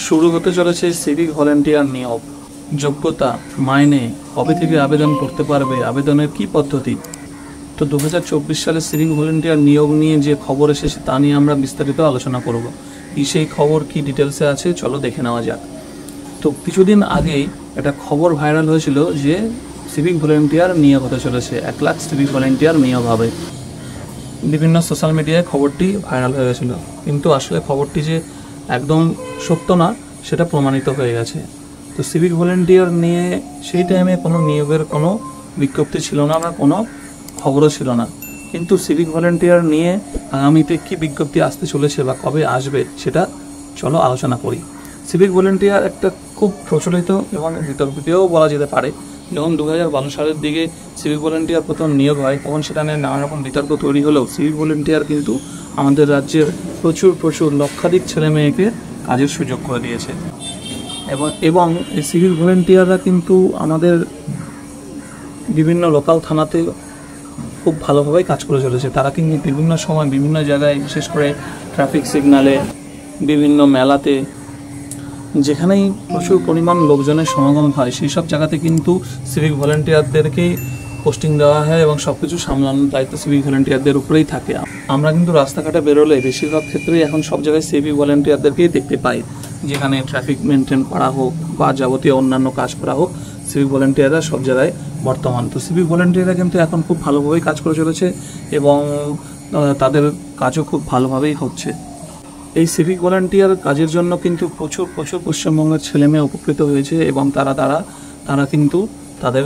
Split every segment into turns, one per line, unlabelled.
শুরু হতে চলেছে সিভিক ভলেন্টিয়ার নিয়োগ। যোগ্যতা, মাইনে, কবে থেকে আবেদন করতে পারবে, আবেদনের কি পদ্ধতি। তো 2024 সালে সিভিক ভলেন্টিয়ার নিয়োগ নিয়ে যে খবর এসেছে তা নিয়ে আমরা বিস্তারিত আলোচনা করব। সেই খবর কি ডিটেলসে আছে চলো দেখে নেওয়া যাক। তো কিছুদিন আগেই একটা খবর ভাইরাল হয়েছিল যে সিভিক ভলেন্টিয়ার নিয়োগ হতে চলেছে, 1 লাখ সিভিক ভলেন্টিয়ার নিয়োগ হবে। বিভিন্ন সোশ্যাল মিডিয়ায় খবরটি ভাইরাল হয়ে গেছিল, কিন্তু আসলে খবরটি যে একদম সত্য না সেটা প্রমাণিত হয়ে গেছে। তো সিভিক ভলেন্টিয়ার নিয়ে সেই টাইমে কোনো নিয়োগের কোনো বিজ্ঞপ্তি ছিল না বা কোনো খবরও ছিল না, কিন্তু সিভিক ভলেন্টিয়ার নিয়ে আগামীতে কী বিজ্ঞপ্তি আসতে চলেছে বা কবে আসবে সেটা চলো আলোচনা করি। সিভিক ভলেন্টিয়ার একটা খুব প্রচলিত এবং বিতর্কিতও বলা যেতে পারে। যখন 2012 সালের দিকে সিভিক ভলেন্টিয়ার প্রথম নিয়োগ হয় তখন সেটা নিয়ে নানা রকম বিতর্ক তৈরি হলেও সিভিক ভলেন্টিয়ার কিন্তু আমাদের রাজ্যের প্রচুর লক্ষাধিক ছেলে মেয়েকে কাজের সুযোগ করে দিয়েছে। এবং এই সিভিক ভলেন্টিয়াররা কিন্তু আমাদের বিভিন্ন লোকাল থানাতে খুব ভালোভাবেই কাজ করে চলেছে। তারা কিন্তু বিভিন্ন সময় বিভিন্ন জায়গায়, বিশেষ করে ট্রাফিক সিগনালে, বিভিন্ন মেলাতে, যেখানেই প্রচুর পরিমাণ লোকজনের সমাগম হয় সেই সব জায়গাতে কিন্তু সিভিক ভলেন্টিয়ারদেরকেই পোস্টিং দেওয়া হয় এবং সব কিছু সামলানোর দায়িত্ব সিভিক ভলেন্টিয়ারদের উপরেই থাকে। আমরা কিন্তু রাস্তাঘাটে বেরোলে বেশিরভাগ ক্ষেত্রেই এখন সব জায়গায় সিভিক ভলেন্টিয়ারদেরকেই দেখতে পাই। যেখানে ট্রাফিক মেনটেন করা হোক বা যাবতীয় অন্যান্য কাজ করা হোক, সিভিক ভলেন্টিয়াররা সব জায়গায় বর্তমান। তো সিভিক ভলেন্টিয়াররা কিন্তু এখন খুব ভালোভাবেই কাজ করে চলেছে এবং তাদের কাজও খুব ভালোভাবেই হচ্ছে। এই সিভিক ভলেন্টিয়ার কাজের জন্য কিন্তু প্রচুর পশ্চিমবঙ্গের ছেলেমেয়ে উপকৃত হয়েছে এবং তারা কিন্তু তাদের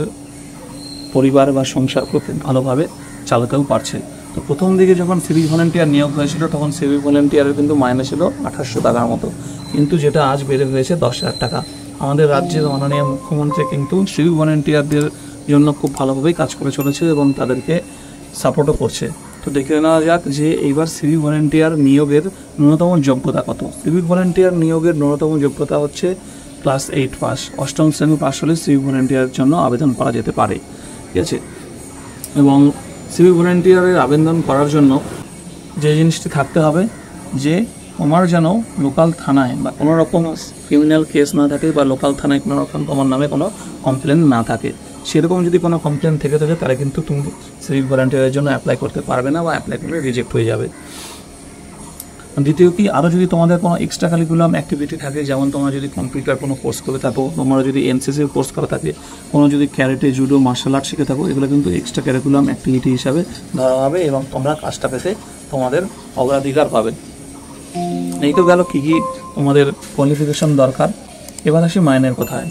পরিবার বা সংসার খুব ভালোভাবে চালাতেও পারছে। তো প্রথম দিকে যখন সিভিক ভলেন্টিয়ার নিয়োগ হয়েছিল তখন সিভিক ভলেন্টিয়ারের কিন্তু মাইনে ছিল 2800 টাকার মতো, কিন্তু যেটা আজ বেড়ে হয়েছে 10,000 টাকা। আমাদের রাজ্যের মাননীয় মুখ্যমন্ত্রী কিন্তু সিভিক ভলেন্টিয়ারদের জন্য খুব ভালোভাবেই কাজ করে চলেছে এবং তাদেরকে সাপোর্টও করছে। তো দেখে নেওয়া যাক যে এইবার সিভিক ভলেন্টিয়ার নিয়োগের ন্যূনতম যোগ্যতা কত। সিভিক ভলেন্টিয়ার নিয়োগের ন্যূনতম যোগ্যতা হচ্ছে ক্লাস 8 পাস, 8ম শ্রেণী পাস হলে সিভিক ভলেন্টিয়ারের জন্য আবেদন করা যেতে পারে, ঠিক আছে। এবং সিভিক ভলেন্টিয়ারের আবেদন করার জন্য যে জিনিসটি থাকতে হবে যে তোমার যেন লোকাল থানায় বা কোনো রকম ক্রিমিনাল কেস না থাকে বা লোকাল থানায় কোনো রকম তোমার নামে কোনো কমপ্লেন না থাকে। সেরকম যদি কোনো কমপ্লেন থেকে থাকে তাহলে কিন্তু তুমি সিভিক ভলেন্টিয়ারের জন্য অ্যাপ্লাই করতে পারবে না বা অ্যাপ্লাই করলে রিজেক্ট হয়ে যাবে। দ্বিতীয় কি, আরও যদি তোমাদের কোনো এক্সট্রা কারিকুলাম অ্যাক্টিভিটি থাকে, যেমন তোমরা যদি কম্পিউটার কোনো কোর্স করে থাকো, তোমরা যদি এনসিসির কোর্স করা থাকে, কোনো যদি ক্যারেটে, জুডো, মার্শাল আর্ট শিখে থাকো, এগুলো কিন্তু এক্সট্রা কারিকুলাম অ্যাক্টিভিটি হিসাবে ধরা হবে এবং তোমরা কাজটা পেতে তোমাদের অগ্রাধিকার পাবে। এই তো গেল কী কী তোমাদের কোয়ালিফিকেশন দরকার। এবার আসি মাইনের কথায়।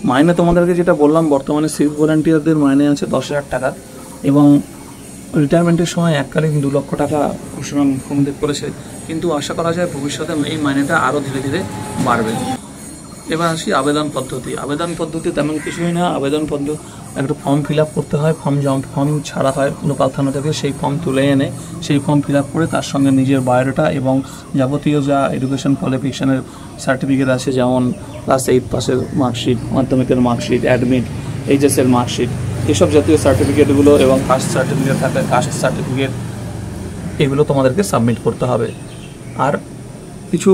মাইনে তোমাদেরকে যেটা বললাম, বর্তমানে সিভিক ভলেন্টিয়ারদের মাইনে আছে 10,000 টাকা এবং রিটায়ারমেন্টের সময় এককালীন 2 লক্ষ টাকা ঘোষণা মুখ্যমন্ত্রী করেছে, কিন্তু আশা করা যায় ভবিষ্যতে এই মাইনেটা আরও ধীরে ধীরে বাড়বে। এবার আসি আবেদন পদ্ধতি। আবেদন পদ্ধতি তেমন কিছুই না। আবেদন পদ্ধতি একটা ফর্ম ফিল আপ করতে হয়, ফর্ম ছাড়া হয় লোকাল থানা থেকে, সেই ফর্ম তুলে এনে সেই ফর্ম ফিল আপ করে তার সঙ্গে নিজের বায়োডাটা এবং যাবতীয় যা এডুকেশন কোয়ালিফিকেশনের সার্টিফিকেট আছে, যেমন ক্লাস 8 পাসের মার্কশিট, মাধ্যমিকের মার্কশিট, অ্যাডমিট, এইচএসের মার্কশিট, এসব জাতীয় সার্টিফিকেটগুলো এবং কাস্ট সার্টিফিকেট থাকলে কাস্ট সার্টিফিকেট, এগুলো তোমাদেরকে সাবমিট করতে হবে। আর কিছু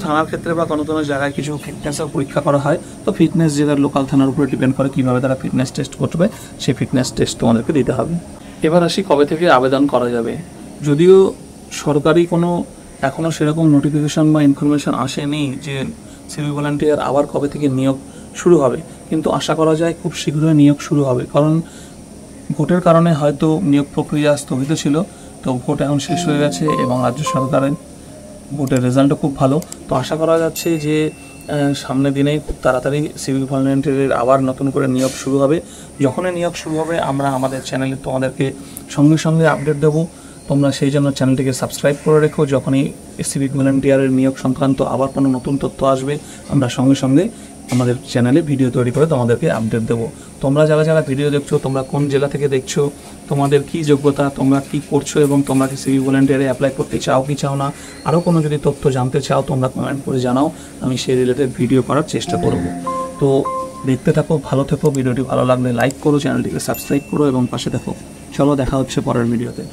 থানার ক্ষেত্রে বা কোনো জায়গায় কিছু ফিটনেসের পরীক্ষা করা হয়। তো ফিটনেস যেটা লোকাল থানার উপরে ডিপেন্ড করে কীভাবে তারা ফিটনেস টেস্ট করবে, সেই ফিটনেস টেস্ট তোমাদেরকে দিতে হবে। এবার আসি কবে থেকে আবেদন করা যাবে। যদিও সরকারি কোনো এখনও সেরকম নোটিফিকেশান বা ইনফরমেশান আসেনি যে সিভিক ভলেন্টিয়ার আবার কবে থেকে নিয়োগ শুরু হবে, কিন্তু আশা করা যায় খুব শীঘ্রই নিয়োগ শুরু হবে। কারণ ভোটের কারণে হয়তো নিয়োগ প্রক্রিয়া স্থগিত ছিল, তো ভোট এখন শেষ হয়ে গেছে এবং রাজ্য সরকারের ভোটের রেজাল্টও খুব ভালো। তো আশা করা যাচ্ছে যে সামনের দিনেই খুব তাড়াতাড়ি সিভিক ভলেন্টিয়ারের আবার নতুন করে নিয়োগ শুরু হবে। যখনই নিয়োগ শুরু হবে আমরা আমাদের চ্যানেলে তোমাদেরকে সঙ্গে আপডেট দেবো। তোমরা সেই জন্য চ্যানেলটিকে সাবস্ক্রাইব করে রেখো। যখনই সিভিক ভলেন্টিয়ারের নিয়োগ সংক্রান্ত আবার কোনো নতুন তথ্য আসবে আমরা সঙ্গে আমাদের চ্যানেলে ভিডিও তৈরি করে তোমাদেরকে আপডেট দেবো। তোমরা যারা ভিডিও দেখছো, তোমরা কোন জেলা থেকে দেখছো, তোমাদের কি যোগ্যতা, তোমরা কি করছো এবং তোমরা কি সিভিক ভলেন্টিয়ারে অ্যাপ্লাই করতে চাও কি চাও না, আরও কোনো যদি তথ্য জানতে চাও তোমরা কমেন্ট করে জানাও, আমি সেই রিলেটেড ভিডিও করার চেষ্টা করব। তো দেখতে থাকো, ভালো থেকো। ভিডিওটি ভালো লাগলে লাইক করো, চ্যানেলটিকে সাবস্ক্রাইব করো এবং পাশে দেখো। চলো দেখা হচ্ছে পরের ভিডিওতে।